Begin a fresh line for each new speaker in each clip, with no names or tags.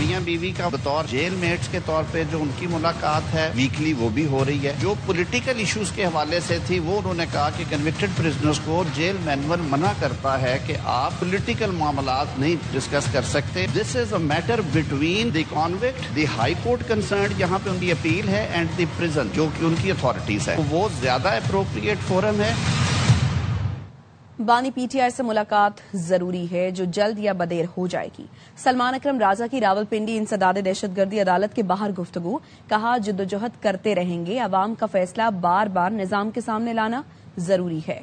میاں بیوی کا بطور جیل میٹس کے طور پہ جو ان کی ملاقات ہے ویکلی وہ بھی ہو رہی ہے. جو پولیٹیکل ایشوز کے حوالے سے تھی وہ انہوں نے کہا کہ کنوکٹڈ پرزنرز کو جیل مینول منع کرتا ہے کہ آپ پولیٹیکل معاملات نہیں ڈسکس کر سکتے. This is a matter between the convict, the high court concerned یہاں پہ ان کی اپیل ہے, اینڈ دی پرزن جو کہ ان کی اتھارٹیز ہے. وہ زیادہ اپروپریٹ فورم ہے.
بانی پی ٹی آئی سے ملاقات ضروری ہے جو جلد یا بدیر ہو جائے گی. سلمان اکرم راجہ کی راولپنڈی انسداد دہشت گردی عدالت کے باہر گفتگو. کہا جدوجہد کرتے رہیں گے, عوام کا فیصلہ بار بار نظام کے سامنے لانا ضروری ہے.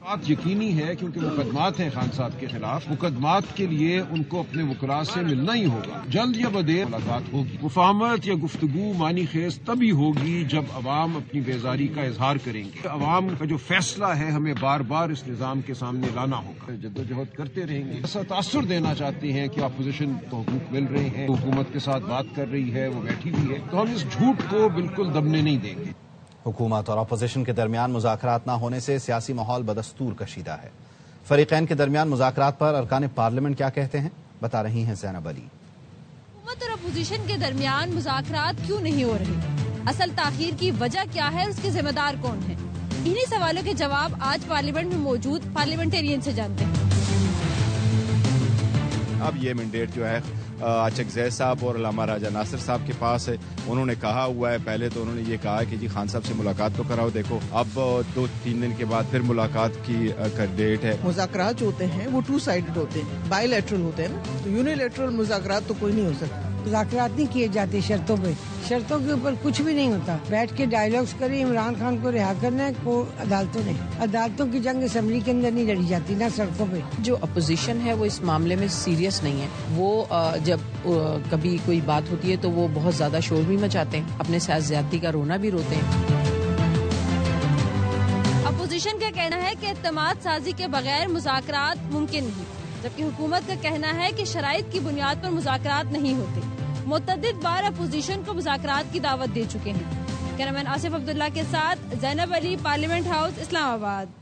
بات یقینی ہے کیونکہ مقدمات ہیں خان صاحب کے خلاف. مقدمات کے لیے ان کو اپنے وکلاء سے ملنا ہی ہوگا. جلد یا بدیر ملاقات ہوگی. مفاہمت یا گفتگو معنی خیز تبھی ہوگی جب عوام اپنی بیزاری کا اظہار کریں گے. عوام کا جو فیصلہ ہے ہمیں بار بار اس نظام کے سامنے لانا ہوگا. جدوجہد کرتے رہیں گے. ایسا تاثر دینا چاہتے ہیں کہ اپوزیشن کو حقوق مل رہے ہیں, حکومت کے ساتھ بات کر رہی ہے, وہ بیٹھی ہوئی ہے, تو ہم اس جھوٹ کو بالکل دبنے نہیں دیں گے.
حکومت اور اپوزیشن کے درمیان مذاکرات نہ ہونے سے سیاسی ماحول بدستور کشیدہ ہے. فریقین کے درمیان مذاکرات پر ارکان پارلیمنٹ کیا کہتے ہیں, بتا رہی ہیں زینب علی.
حکومت اور اپوزیشن کے درمیان مذاکرات کیوں نہیں ہو رہے, اصل تاخیر کی وجہ کیا ہے, اس کے ذمہ دار کون ہیں؟ انہی سوالوں کے جواب آج پارلیمنٹ میں موجود پارلیمنٹرین سے جانتے ہیں.
اب یہ مینڈیٹ جو ہے اچکزئی صاحب اور علامہ راجہ ناصر صاحب کے پاس ہے. انہوں نے کہا ہوا ہے, پہلے تو انہوں نے یہ کہا کہ جی خان صاحب سے ملاقات تو کراؤ. دیکھو اب 2-3 دن کے بعد پھر ملاقات کی ڈیٹ ہے.
مذاکرات جو ہوتے ہیں وہ 2 سائیڈڈ ہوتے ہیں, بائی لیٹرل ہوتے ہیں نا, تو یونیلیٹرل مذاکرات تو کوئی نہیں ہو سکتا.
مذاکرات نہیں کیے جاتے شرطوں پہ, شرطوں کے اوپر کچھ بھی نہیں ہوتا. بیٹھ کے ڈائیلاگز کریں, عمران خان کو رہا کرنا ہے کو عدالتوں نے. عدالتوں کی جنگ اسمبلی کے اندر نہیں لڑی جاتی, نہ سڑکوں پہ.
جو اپوزیشن ہے وہ اس معاملے میں سیریس نہیں ہے. وہ جب کبھی کوئی بات ہوتی ہے تو وہ بہت زیادہ شور بھی مچاتے ہیں, اپنے ساتھ زیادتی کا رونا بھی روتے ہیں.
اپوزیشن کا کہنا ہے کہ اعتماد سازی کے بغیر مذاکرات ممکن نہیں, جبکہ حکومت کا کہنا ہے کہ شرائط کی بنیاد پر مذاکرات نہیں ہوتے. متعدد بار اپوزیشن کو مذاکرات کی دعوت دے چکے ہیں. کیمرامین آصف عبداللہ کے ساتھ زینب علی, پارلیمنٹ ہاؤس, اسلام آباد.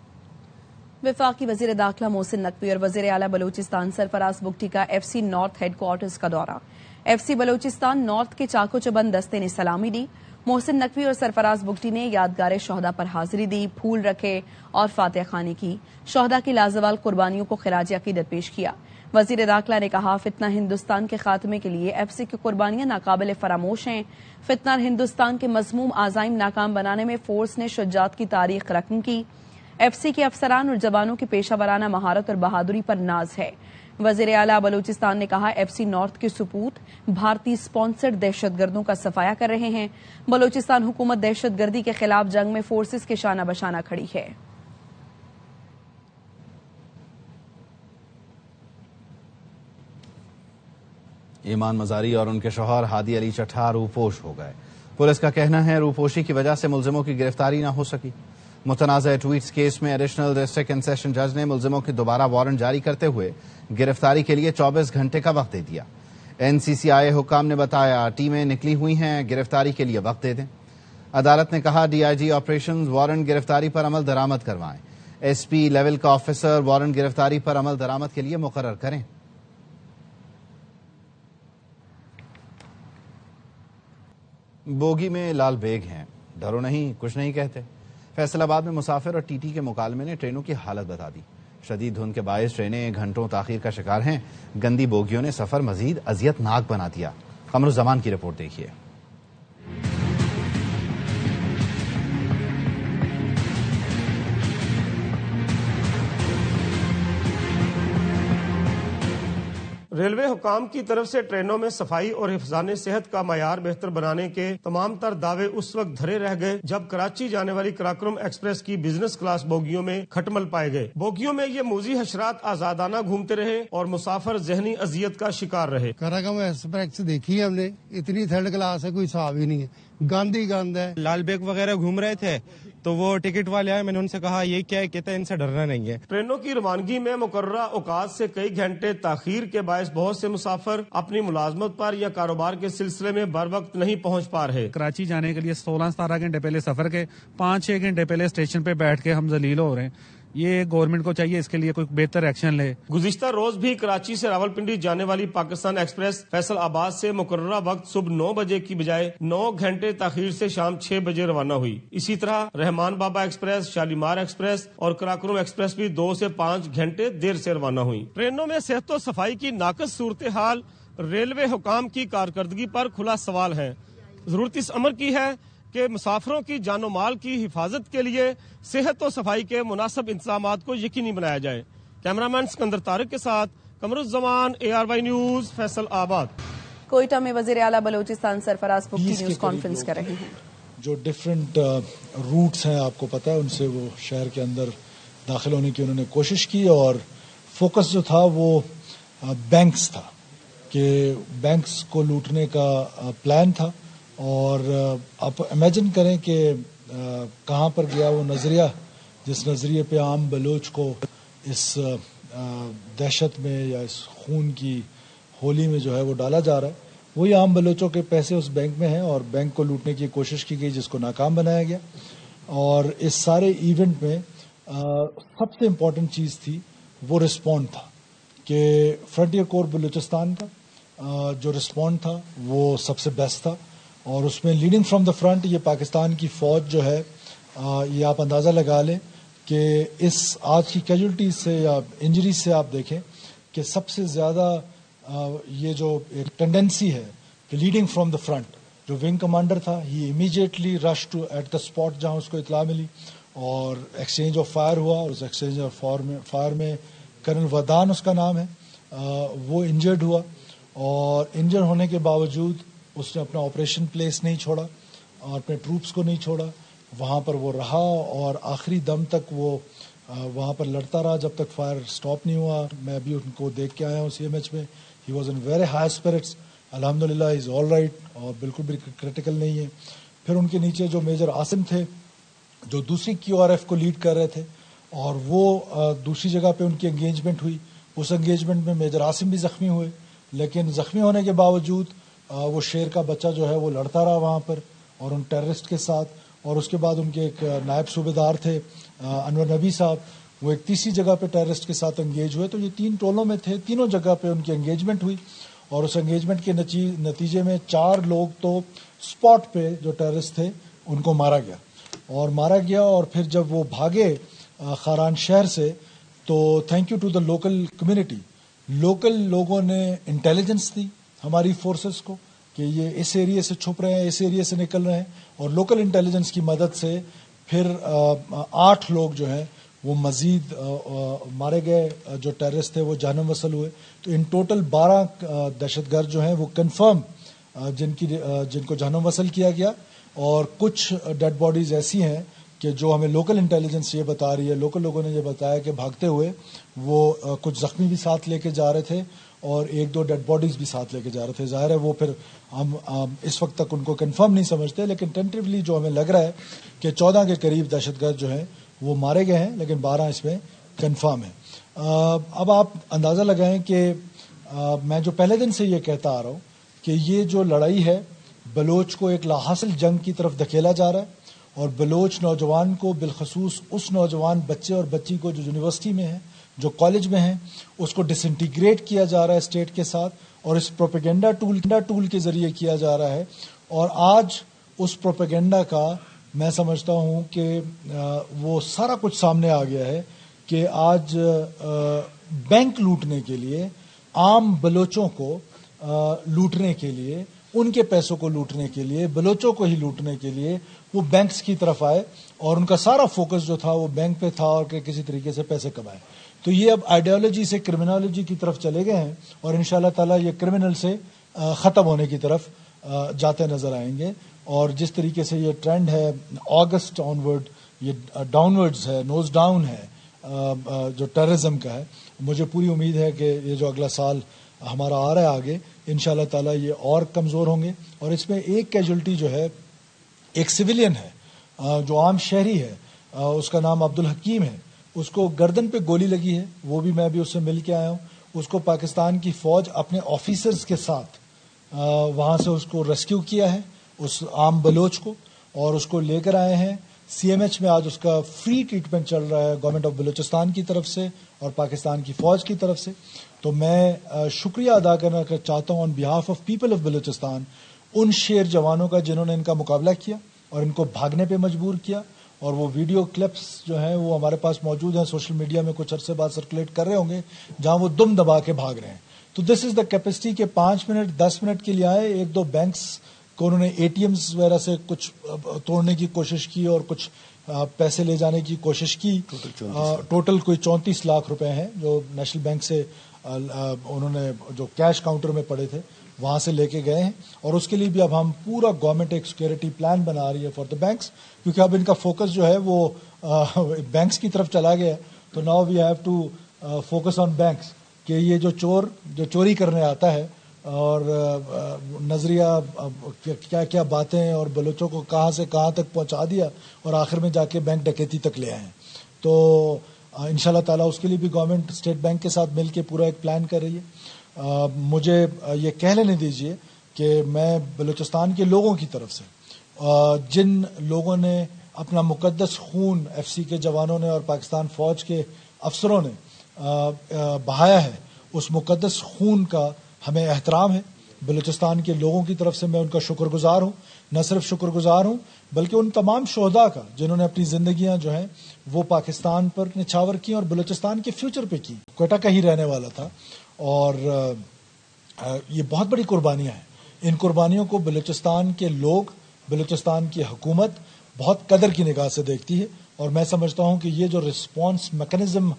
وفاقی وزیر داخلہ محسن نقوی اور وزیر اعلیٰ بلوچستان سرفراز بگٹی کا FC نارتھ ہیڈ کوارٹرز کا دورہ. FC بلوچستان نارتھ کے چاکو چبند دستے نے سلامی دی. محسن نقوی اور سرفراز بگٹی نے یادگار شہدا پر حاضری دی, پھول رکھے اور فاتحہ خوانی کی. شہدا کی لازوال قربانیوں کو خراج عقیدت پیش کیا. وزیر داخلہ نے کہا فتنہ ہندوستان کے خاتمے کے لیے FC کی قربانیاں ناقابل فراموش ہیں. فتنہ ہندوستان کے مذموم عزائم ناکام بنانے میں فورس نے شجاعت کی تاریخ رقم کی. FC کے افسران اور جوانوں کی پیشہ ورانہ مہارت اور بہادری پر ناز ہے. وزیر اعلیٰ بلوچستان نے کہا FC نارتھ کے سپوت بھارتی سپانسرڈ دہشت گردوں کا صفایا کر رہے ہیں. بلوچستان حکومت دہشت گردی کے خلاف جنگ میں فورسز کے شانہ بشانہ کھڑی ہے.
ایمان مزاری اور ان کے شوہر ہادی علی چٹھا روپوش ہو گئے. پولیس کا کہنا ہے روپوشی کی وجہ سے ملزموں کی گرفتاری نہ ہو سکی. متنازع ٹویٹس کیس میں ایڈیشنل ڈسٹرکٹ اینڈ سیشن جج نے ملزموں کی دوبارہ وارنٹ جاری کرتے ہوئے گرفتاری کے لیے 24 گھنٹے کا وقت دے دیا. NCCI حکام نے بتایا ٹیمیں نکلی ہوئی ہیں, گرفتاری کے لیے وقت دے دیں. عدالت نے کہا DIG آپریشنز وارنٹ گرفتاری پر عمل درآمد کروائیں. SP لیول کا آفیسر وارنٹ گرفتاری پر عمل درآمد کے لیے مقرر کریں. بوگی میں لال بیگ ہیں, ڈرو نہیں کچھ نہیں کہتے. فیصل آباد میں مسافر اور TT کے مکالمے نے ٹرینوں کی حالت بتا دی. شدید دھند کے باعث ٹرینیں گھنٹوں تاخیر کا شکار ہیں. گندی بوگیوں نے سفر مزید اذیت ناک بنا دیا. قمر الزمان کی رپورٹ دیکھیے.
ریلوے حکام کی طرف سے ٹرینوں میں صفائی اور حفظان صحت کا معیار بہتر بنانے کے تمام تر دعوے اس وقت دھرے رہ گئے جب کراچی جانے والی کراکرم ایکسپریس کی بزنس کلاس بوگیوں میں کھٹمل پائے گئے. بوگیوں میں یہ موذی حشرات آزادانہ گھومتے رہے اور مسافر ذہنی اذیت کا شکار رہے.
کراکرم ایکسپریس دیکھی ہم نے, اتنی تھرڈ کلاس ہے کوئی حساب ہی نہیں ہے, گند ہی گند ہے.
لال بیگ وغیرہ گھوم رہے تھے تو وہ ٹکٹ والے آئے, میں نے ان سے کہا یہ کیا ہے, کہتے ہیں ان سے ڈرنا نہیں ہے.
ٹرینوں کی روانگی میں مقررہ اوقات سے کئی گھنٹے تاخیر کے باعث بہت سے مسافر اپنی ملازمت پر یا کاروبار کے سلسلے میں بر وقت نہیں پہنچ پا رہے.
کراچی جانے کے لیے 16-17 گھنٹے پہلے سفر کے 5-6 گھنٹے پہلے اسٹیشن پہ بیٹھ کے ہم ذلیل ہو رہے ہیں. یہ گورنمنٹ کو چاہیے اس کے لیے کوئی بہتر ایکشن لے.
گزشتہ روز بھی کراچی سے راولپنڈی جانے والی پاکستان ایکسپریس فیصل آباد سے مقررہ وقت صبح 9 بجے کی بجائے 9 گھنٹے تاخیر سے شام 6 بجے روانہ ہوئی. اسی طرح رحمان بابا ایکسپریس، شالیمار ایکسپریس اور کراکرم ایکسپریس بھی 2 سے 5 گھنٹے دیر سے روانہ ہوئی. ٹرینوں میں صحت و صفائی کی ناقص صورتحال ریلوے حکام کی کارکردگی پر کھلا سوال ہے. ضرورت اس امر کی ہے کہ مسافروں کی جان و مال کی حفاظت کے لیے صحت و صفائی کے مناسب انتظامات کو یقینی بنایا جائے. کیمرامین سکندر طارق کے ساتھ قمر الزمان، ARY نیوز، فیصل آباد.
کوئٹہ میں وزیر اعلیٰ بلوچستان سرفراز پکتی نیوز کانفرنس کر رہے ہیں.
جو ڈفرینٹ روٹس ہیں آپ کو پتا ہے، ان سے وہ شہر کے اندر داخل ہونے کی انہوں نے کوشش کی، اور فوکس جو تھا وہ بینکس تھا کہ بینکس کو لوٹنے کا پلان تھا. اور آپ امیجن کریں کہ کہاں پر گیا وہ نظریہ جس نظریے پہ عام بلوچ کو اس دہشت میں یا اس خون کی ہولی میں جو ہے وہ ڈالا جا رہا ہے. وہی عام بلوچوں کے پیسے اس بینک میں ہیں اور بینک کو لوٹنے کی کوشش کی گئی جس کو ناکام بنایا گیا. اور اس سارے ایونٹ میں سب سے امپورٹنٹ چیز تھی وہ رسپونڈ تھا کہ فرنٹیئر کور بلوچستان کا جو رسپونڈ تھا وہ سب سے بیسٹ تھا. اور اس میں لیڈنگ فرام دا فرنٹ یہ پاکستان کی فوج جو ہے، یہ آپ اندازہ لگا لیں کہ اس آج کی کیجولٹیز سے یا انجریز سے آپ دیکھیں کہ سب سے زیادہ یہ جو ایک ٹینڈنسی ہے کہ لیڈنگ فرام دا فرنٹ، جو ونگ کمانڈر تھا he immediately rush to at the spot جہاں اس کو اطلاع ملی اور ایکسچینج آف فائر ہوا. اور اس ایکسچینج آف فائر میں کرنل ودان اس کا نام ہے، وہ انجرڈ ہوا. اور انجر ہونے کے باوجود اس نے اپنا آپریشن پلیس نہیں چھوڑا اور اپنے ٹروپس کو نہیں چھوڑا، وہاں پر وہ رہا اور آخری دم تک وہ وہاں پر لڑتا رہا جب تک فائر سٹاپ نہیں ہوا. میں ابھی ان کو دیکھ کے آیا ہوں CMH میں. He was in very high spirits. الحمدللہ از آل رائٹ اور بالکل بھی کرٹیکل نہیں ہے. پھر ان کے نیچے جو میجر عاصم تھے جو دوسری QRF کو لیڈ کر رہے تھے، اور وہ دوسری جگہ پہ ان کی انگیجمنٹ ہوئی. اس انگیجمنٹ میں میجر عاصم بھی زخمی ہوئے، لیکن زخمی ہونے کے باوجود وہ شیر کا بچہ جو ہے وہ لڑتا رہا وہاں پر اور ان ٹیررسٹ کے ساتھ. اور اس کے بعد ان کے ایک نائب صوبیدار تھے انور نبی صاحب، وہ ایک تیسری جگہ پہ ٹیررسٹ کے ساتھ انگیج ہوئے. تو یہ 3 ٹولوں میں تھے، تینوں جگہ پہ ان کی انگیجمنٹ ہوئی. اور اس انگیجمنٹ کے نتیجے میں 4 لوگ تو اسپاٹ پہ جو ٹیررسٹ تھے ان کو مارا گیا. اور پھر جب وہ بھاگے خاران شہر سے تو thank you to the local community. Local لوگوں نے انٹیلیجنس دی ہماری فورسز کو کہ یہ اس ایریے سے چھپ رہے ہیں، اس ایریے سے نکل رہے ہیں. اور لوکل انٹیلیجنس کی مدد سے پھر 8 لوگ جو ہیں وہ مزید مارے گئے، جو ٹیررسٹ تھے وہ جہنم وصل ہوئے. تو ان ٹوٹل 12 دہشت گرد جو ہیں وہ کنفرم جن کو جہنم وصل کیا گیا. اور کچھ ڈیڈ باڈیز ایسی ہیں کہ جو ہمیں لوکل انٹیلیجنس یہ بتا رہی ہے، لوکل لوگوں نے یہ بتایا کہ بھاگتے ہوئے وہ کچھ زخمی بھی ساتھ لے کے جا رہے تھے اور 1-2 ڈیڈ باڈیز بھی ساتھ لے کے جا رہے تھے. ظاہر ہے وہ پھر ہم اس وقت تک ان کو کنفرم نہیں سمجھتے، لیکن ٹینٹیولی جو ہمیں لگ رہا ہے کہ 14 کے قریب دہشت گرد جو ہیں وہ مارے گئے ہیں، لیکن 12 اس میں کنفرم ہیں. اب آپ اندازہ لگائیں کہ میں جو پہلے دن سے یہ کہتا آ رہا ہوں کہ یہ جو لڑائی ہے بلوچ کو ایک لاحاصل جنگ کی طرف دھکیلا جا رہا ہے. اور بلوچ نوجوان کو، بالخصوص اس نوجوان بچے اور بچی کو جو یونیورسٹی میں ہیں، جو کالج میں ہیں، اس کو ڈس انٹیگریٹ کیا جا رہا ہے اسٹیٹ کے ساتھ، اور اس پروپیگنڈا ٹول کے ذریعے کیا جا رہا ہے. اور آج اس پروپیگنڈا کا میں سمجھتا ہوں کہ وہ سارا کچھ سامنے آ گیا ہے کہ آج بینک لوٹنے کے لیے، عام بلوچوں کو لوٹنے کے لیے، ان کے پیسوں کو لوٹنے کے لیے، بلوچوں کو ہی لوٹنے کے لیے وہ بینکس کی طرف آئے اور ان کا سارا فوکس جو تھا وہ بینک پہ تھا اور کہ کسی طریقے سے پیسے کمائے. تو یہ اب آئیڈیالوجی سے کرمنالوجی کی طرف چلے گئے ہیں اور انشاءاللہ تعالی یہ کرمنل سے ختم ہونے کی طرف جاتے نظر آئیں گے. اور جس طریقے سے یہ ٹرینڈ ہے اگست آنورڈ، یہ ڈاؤن ورڈز ہے، نوز ڈاؤن ہے جو ٹیررزم کا ہے، مجھے پوری امید ہے کہ یہ جو اگلا سال ہمارا آ رہا ہے آگے انشاءاللہ تعالی یہ اور کمزور ہوں گے. اور اس میں ایک کیجولٹی جو ہے ایک سویلین ہے جو عام شہری ہے، اس کا نام عبدالحکیم ہے. اس کو گردن پہ گولی لگی ہے، وہ بھی میں بھی اس سے مل کے آیا ہوں. اس کو پاکستان کی فوج اپنے آفیسرز کے ساتھ وہاں سے اس کو ریسکیو کیا ہے، اس عام بلوچ کو، اور اس کو لے کر آئے ہیں CMH میں آج اس کا فری ٹریٹمنٹ چل رہا ہے گورنمنٹ آف بلوچستان کی طرف سے اور پاکستان کی فوج کی طرف سے. تو میں شکریہ ادا کرنا چاہتا ہوں on behalf of people of Balochistan ان شیر جوانوں کا جنہوں نے ان کا مقابلہ کیا اور ان کو بھاگنے پہ مجبور کیا. اور وہ ویڈیو کلپس جو ہیں وہ ہمارے پاس موجود ہیں, سوشل میڈیا میں کچھ عرصے بعد سرکولیٹ کر رہے ہوں گے, جہاں وہ دم دبا کے بھاگ رہے ہیں. تو دس از دا کیپیسٹی کہ 5 منٹ 10 منٹ کے لیے آئے, 1-2 بینکس کو انہوں نے ATMs وغیرہ سے کچھ توڑنے کی کوشش کی اور کچھ پیسے لے جانے کی کوشش کی. ٹوٹل کوئی 34 لاکھ روپے ہیں جو نیشنل بینک سے انہوں نے جو کیش کاؤنٹر میں پڑے تھے وہاں سے لے کے گئے ہیں. اور اس کے لیے بھی اب ہم پورا گورنمنٹ ایک سیکورٹی پلان بنا رہی ہے فار دا بینکس, کیونکہ اب ان کا فوکس جو ہے وہ بینکس کی طرف چلا گیا ہے. تو now we have to focus on banks کہ یہ جو چوری کرنے آتا ہے اور نظریہ کیا کیا باتیں اور بلوچوں کو کہاں سے کہاں تک پہنچا دیا اور آخر میں جا کے بینک ڈکیتی تک لے آئے ہیں. تو انشاءاللہ تعالیٰ اس کے لیے بھی گورنمنٹ اسٹیٹ بینک کے ساتھ مل کے پورا ایک پلان کر رہی ہے. مجھے یہ کہہ لینے دیجئے کہ میں بلوچستان کے لوگوں کی طرف سے جن لوگوں نے اپنا مقدس خون FC کے جوانوں نے اور پاکستان فوج کے افسروں نے بہایا ہے, اس مقدس خون کا ہمیں احترام ہے. بلوچستان کے لوگوں کی طرف سے میں ان کا شکر گزار ہوں. نہ صرف شکر گزار ہوں بلکہ ان تمام شہداء کا جنہوں نے اپنی زندگیاں جو ہیں وہ پاکستان پر نچھاور کی اور بلوچستان کے فیوچر پہ کی. کوئٹہ کا ہی رہنے والا تھا اور یہ بہت بڑی قربانیاں ہیں. ان قربانیوں کو بلوچستان کے لوگ, بلوچستان کی حکومت بہت قدر کی نگاہ سے دیکھتی ہے. اور میں سمجھتا ہوں کہ یہ جو رسپانس میکنزم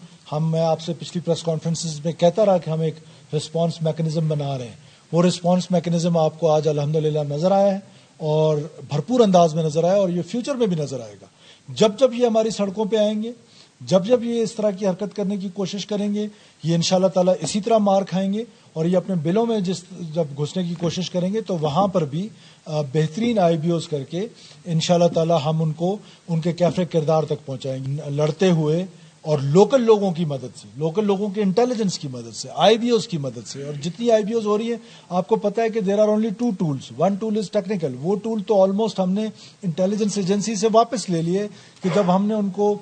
میں آپ سے پچھلی پریس کانفرنسز میں کہتا رہا کہ ہم ایک رسپانس میکنزم بنا رہے ہیں, وہ رسپانس میکنزم آپ کو آج الحمدللہ نظر آیا ہے اور بھرپور انداز میں نظر آیا اور یہ فیوچر میں بھی نظر آئے گا. جب جب یہ ہماری سڑکوں پہ آئیں گے, جب جب یہ اس طرح کی حرکت کرنے کی کوشش کریں گے, یہ انشاءاللہ تعالیٰ اسی طرح مار کھائیں گے. اور یہ اپنے بلوں میں جب گھسنے کی کوشش کریں گے تو وہاں پر بھی بہترین IBOs کر کے انشاءاللہ تعالیٰ ہم ان کو ان کے کیفر کردار تک پہنچائیں گے, لڑتے ہوئے اور لوکل لوگوں کی مدد سے, لوکل لوگوں کے انٹیلیجنس کی مدد سے, IBOs کی مدد سے. اور جتنی IBOs ہو رہی ہیں آپ کو پتا ہے کہ there are only 2 tools. 1 tool is technical, وہ ٹول تو آلموسٹ ہم نے انٹیلیجنس ایجنسی سے واپس لے لیے کہ جب ہم نے ان کو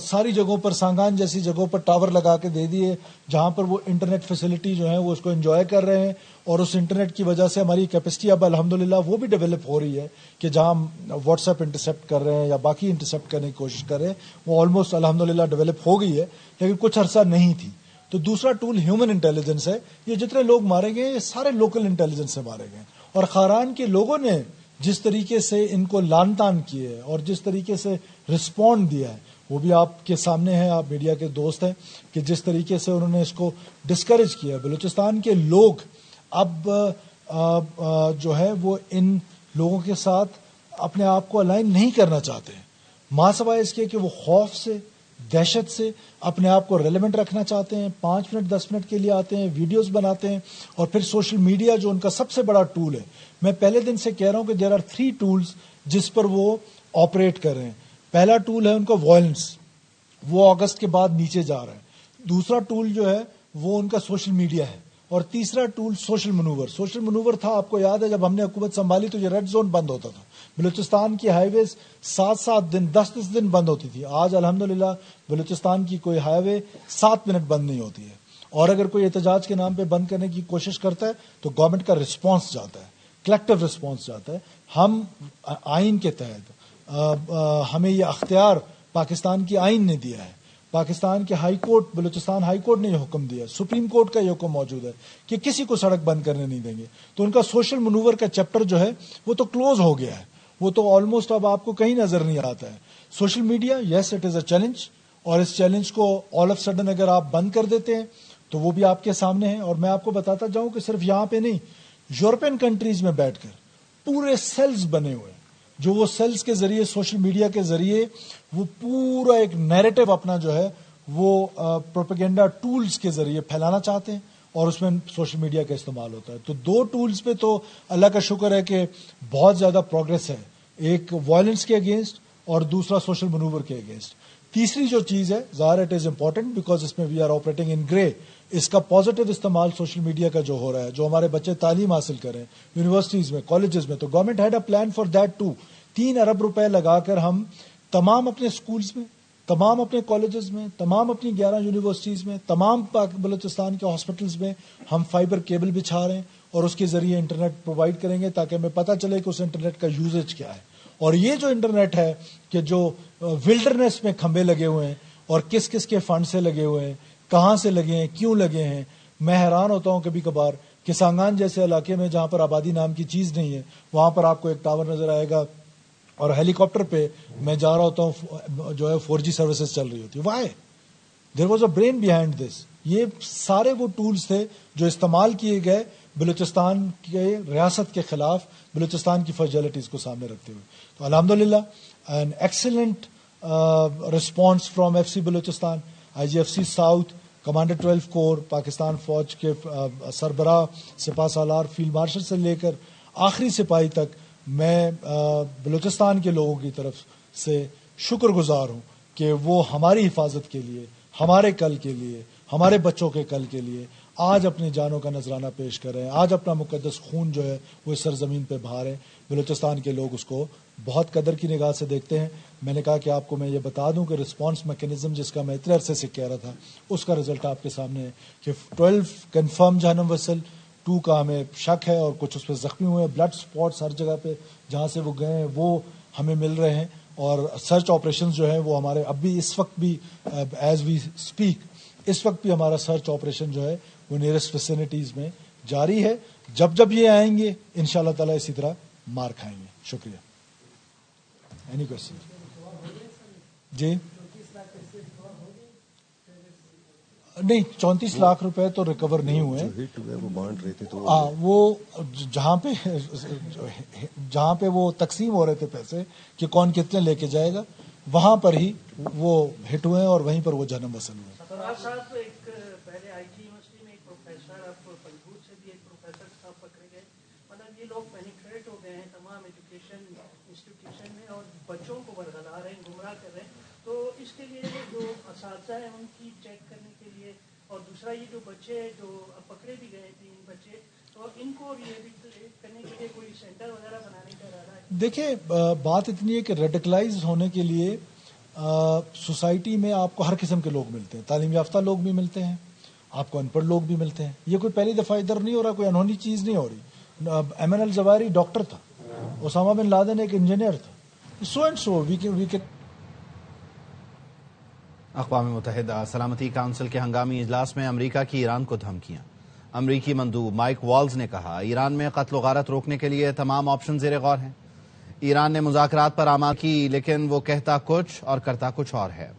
ساری جگہوں پر سانگان جیسی جگہوں پر ٹاور لگا کے دے دیے جہاں پر وہ انٹرنیٹ فیسلٹی جو ہے وہ اس کو انجوائے کر رہے ہیں. اور اس انٹرنیٹ کی وجہ سے ہماری کیپیسٹی اب الحمدللہ وہ بھی ڈیولپ ہو رہی ہے کہ جہاں ہم واٹس ایپ انٹرسیپٹ کر رہے ہیں یا باقی انٹرسیپٹ کرنے کی کوشش کر رہے ہیں وہ آلموسٹ الحمدللہ ڈیولپ ہو گئی ہے, لیکن کچھ عرصہ نہیں تھی. تو دوسرا ٹول ہیومن انٹیلیجنس ہے. یہ جتنے لوگ مارے گئے یہ سارے لوکل انٹیلیجنس سے مارے گئے. اور خاران کے لوگوں نے جس طریقے سے ان کو لان تان کیے اور جس طریقے سے رسپونڈ دیا ہے وہ بھی آپ کے سامنے ہے, آپ میڈیا کے دوست ہیں کہ جس طریقے سے انہوں نے اس کو ڈسکریج کیا. بلوچستان کے لوگ اب جو ہے وہ ان لوگوں کے ساتھ اپنے آپ کو الائن نہیں کرنا چاہتے ہیں, ماں سوائے اس کے کہ وہ خوف سے, دہشت سے اپنے آپ کو ریلیونٹ رکھنا چاہتے ہیں. 5 منٹ 10 منٹ کے لیے آتے ہیں, ویڈیوز بناتے ہیں اور پھر سوشل میڈیا جو ان کا سب سے بڑا ٹول ہے. میں پہلے دن سے کہہ رہا ہوں کہ دیر آر 3 ٹولز جس پر وہ آپریٹ کر رہے ہیں. پہلا ٹول ہے ان کا وائلنس, وہ اگست کے بعد نیچے جا رہا ہے. دوسرا ٹول جو ہے وہ ان کا سوشل میڈیا ہے. اور تیسرا ٹول سوشل منور. سوشل منور تھا, آپ کو یاد ہے جب ہم نے حکومت سنبھالی تو یہ ریڈ زون بند ہوتا تھا. بلوچستان کی ہائی ویز 7 دن 10 دن بند ہوتی تھی. آج الحمدللہ بلوچستان کی کوئی ہائی وے 7 منٹ بند نہیں ہوتی ہے. اور اگر کوئی احتجاج کے نام پہ بند کرنے کی کوشش کرتا ہے تو گورنمنٹ کا رسپانس جاتا ہے, کلیکٹیو رسپانس جاتا ہے. ہم آئین کے تحت ہمیں یہ اختیار پاکستان کی آئین نے دیا ہے. پاکستان کے high court, Balochistan high court نے یہ حکم دیا ہے, سپریم کورٹ کا یہ حکم موجود ہے کہ کسی کو سڑک بند کرنے نہیں دیں گے. تو ان کا سوشل منور کا چیپٹر جو ہے وہ تو کلوز ہو گیا ہے, وہ تو آلموسٹ اب آپ کو کہیں نظر نہیں آتا ہے. Social media, yes it is a challenge, اور اس چیلنج کو آل آف سڈن اگر آپ بند کر دیتے ہیں تو وہ بھی آپ کے سامنے ہے. اور میں آپ کو بتاتا جاؤں کہ صرف یہاں پہ نہیں, یورپین کنٹریز میں بیٹھ کر پورے سیلز بنے ہوئے, جو وہ سیلز کے ذریعے, سوشل میڈیا کے ذریعے وہ پورا ایک نیریٹو اپنا جو ہے وہ پروپیگنڈا ٹولز کے ذریعے پھیلانا چاہتے ہیں اور اس میں سوشل میڈیا کا استعمال ہوتا ہے. تو 2 ٹولز پہ تو اللہ کا شکر ہے کہ بہت زیادہ پروگرس ہے, ایک وائلنس کے اگینسٹ اور دوسرا سوشل منور کے اگینسٹ. تیسری جو چیز ہے, ظاہر اٹ از امپورٹنٹ بیکاز اس میں وی آر آپریٹنگ ان گرے, اس کا پازیٹیو استعمال سوشل میڈیا کا جو ہو رہا ہے, جو ہمارے بچے تعلیم حاصل کریں یونیورسٹیز میں, کالجز میں, تو government had a plan for that too. 3 ارب روپے لگا کر ہم تمام اپنے سکولز میں، تمام اپنے کالجز میں، تمام اپنی 11 یونیورسٹیز میں، تمام بلوچستان کے ہاسپٹلز میں ہم فائبر کیبل بچھا رہے ہیں اور اس کے ذریعے انٹرنیٹ پرووائڈ کریں گے تاکہ ہمیں پتہ چلے کہ اس انٹرنیٹ کا یوزیج کیا ہے. اور یہ جو انٹرنیٹ ہے کہ جو ولڈرنیس میں کھمبے لگے ہوئے ہیں اور کس کس کے فنڈ سے لگے ہوئے ہیں، کہاں سے لگے ہیں، کیوں لگے ہیں. میں حیران ہوتا ہوں کبھی کبھار کہ سانگان جیسے علاقے میں جہاں پر آبادی نام کی چیز نہیں ہے، وہاں پر آپ کو ایک ٹاور نظر آئے گا اور ہیلی کاپٹر پہ میں جا رہا ہوتا ہوں جو ہے 4G سروسز چل رہی ہوتی ہے. Why? There was a brain behind this. یہ سارے وہ ٹولز تھے جو استعمال کیے گئے بلوچستان کے ریاست کے خلاف، بلوچستان کی فرجیلٹیز کو سامنے رکھتے ہوئے. تو الحمدللہ an excellent response from FC Balochistan. IGFC south, commander 12 کور، پاکستان فوج کے سربراہ سپاہ سالار فیلڈ مارشل سے لے کر آخری سپاہی تک میں بلوچستان کے لوگوں کی طرف سے شکر گزار ہوں کہ وہ ہماری حفاظت کے لیے، ہمارے کل کے لیے، ہمارے بچوں کے کل کے لیے آج اپنی جانوں کا نذرانہ پیش کر رہے ہیں. آج اپنا مقدس خون جو ہے وہ اس سرزمین پہ بہا رہے ہیں. بلوچستان کے لوگ اس کو بہت قدر کی نگاہ سے دیکھتے ہیں. میں نے کہا کہ آپ کو میں یہ بتا دوں کہ رسپانس میکینزم جس کا میں اتنے عرصے سے کہہ رہا تھا اس کا رزلٹ آپ کے سامنے ہے کہ 12 کنفرم جہنم وصل، 2 کا ہمیں شک ہے اور کچھ اس پہ زخمی ہوئے. بلڈ سپاٹس ہر جگہ پہ جہاں سے وہ گئے ہیں وہ ہمیں مل رہے ہیں. اور سرچ آپریشنز جو ہیں وہ ہمارے اب بھی اس وقت بھی ایز وی اسپیک اس وقت بھی ہمارا سرچ آپریشن جو ہے وہ نیئرسٹ ویسینٹیز میں جاری ہے. جب جب یہ آئیں گے انشاءاللہ تعالی اسی طرح مار کھائیں گے. شکریہ. Any question? جی نہیں، 34 لاکھ روپے تو ریکور نہیں ہوئے. وہ بانٹ رہے تھے تو وہ جہاں پہ وہ تقسیم ہو رہے تھے پیسے کہ کون کتنے لے کے جائے گا، وہاں پر ہی وہ ہٹ ہوئے اور وہیں پر وہ جنم وصل ہوئے.
پہلے IT یونیورسٹی میں ایک پروفیسر، اب پنجگور سے بھی ایک پروفیسر صاحب پکڑے گئے. مطلب یہ لوگ پینیٹریٹ ہو گئے ہیں تمام ایجوکیشن انسٹیٹیوشن میں اور بچوں کو برگلا رہے ہیں، گمراہ کر رہے ہیں. تو اس کے لیے جو اساتذہ ہیں ان کی چیک کرنے کے لیے، اور دوسرا یہ جو بچے جو پکڑے بھی گئے 3 بچے، تو ان کو ریہیبلیٹ کرنے کے لیے کوئی سینٹر وغیرہ بنانے کا ارادہ ہے؟
دیکھیں بات اتنی ہے کہ ریڈیکلائز ہونے کے لیے سوسائٹی میں آپ کو ہر قسم کے لوگ ملتے ہیں. تعلیم یافتہ لوگ بھی ملتے ہیں، آپ کو ان پڑھ لوگ بھی ملتے ہیں. یہ کوئی پہلی دفعہ ادھر نہیں ہو رہا، کوئی انہونی چیز نہیں ہو رہی. ایمن الزوائری ڈاکٹر تھا، اسامہ بن لادن ایک انجینئر تھا. So and so we can.
اقوام متحدہ سلامتی کونسل کے ہنگامی اجلاس میں امریکہ کی ایران کو دھمکیاں. امریکی مندوب مائک والز نے کہا ایران میں قتل و غارت روکنے کے لیے تمام آپشن زیر غور ہیں. ایران نے مذاکرات پر آمادگی کی لیکن وہ کہتا کچھ اور کرتا کچھ اور ہے.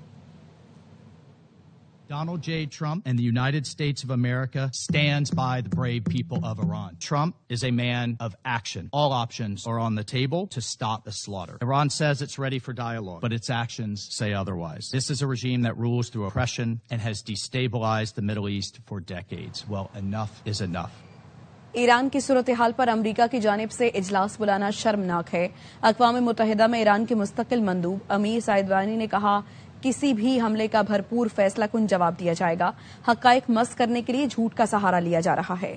Donald J. Trump and the United States of America stands by the brave people of Iran. Trump is a man of action. All options are on the table to stop the slaughter. Iran says it's ready for dialogue, but its actions say otherwise. This is a regime that rules through oppression and has destabilized the Middle East for decades. Well, enough is enough.
Iran کی صورتحال پر امریکہ کی جانب سے اجلاس بلانا شرمناک ہے. اقوام متحدہ میں ایران کے مستقل مندوب امیر سعیدوانی نے کہا کسی بھی حملے کا بھرپور فیصلہ کن جواب دیا جائے گا. حقائق مسخ کرنے کے لیے جھوٹ کا سہارا لیا جا رہا ہے.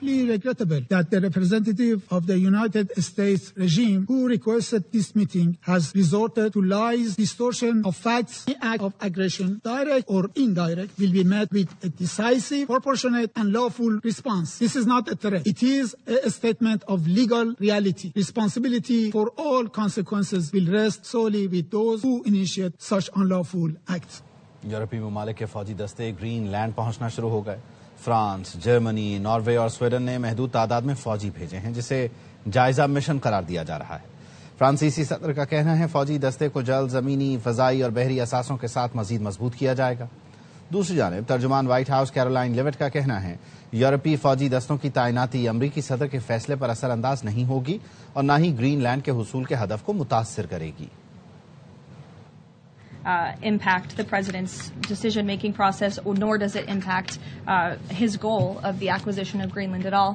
Regrettable that the representative of the United States regime who requested this meeting has resorted to lies, distortion of facts. Any act of aggression, direct or indirect, will be met with a decisive, proportionate and lawful response. This is not a threat. It is a statement of legal reality. Responsibility for all consequences will rest solely with those who initiate such unlawful acts.
یورپی ممالک کے فوجی دستے green land پہنچنا شروع ہو گئے. France, Germany, Norway اور Sweden نے محدود تعداد میں فوجی بھیجے ہیں جسے جائزہ مشن قرار دیا جا رہا ہے. فرانسیسی صدر کا کہنا ہے فوجی دستے کو جلد زمینی، فضائی اور بحری اثاثوں کے ساتھ مزید مضبوط کیا جائے گا. دوسری جانب ترجمان وائٹ ہاؤس کیرولائن لیوٹ کا کہنا ہے یورپی فوجی دستوں کی تعیناتی امریکی صدر کے فیصلے پر اثر انداز نہیں ہوگی اور نہ ہی گرین لینڈ کے حصول کے ہدف کو متاثر کرے گی.
Impact the president's decision-making process, nor does it impact his goal of the acquisition of Greenland at all.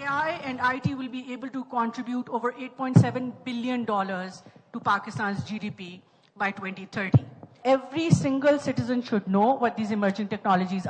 AI and IT will be able to contribute over $8.7 billion to Pakistan's GDP by 2030. Every single citizen should know what these emerging technologies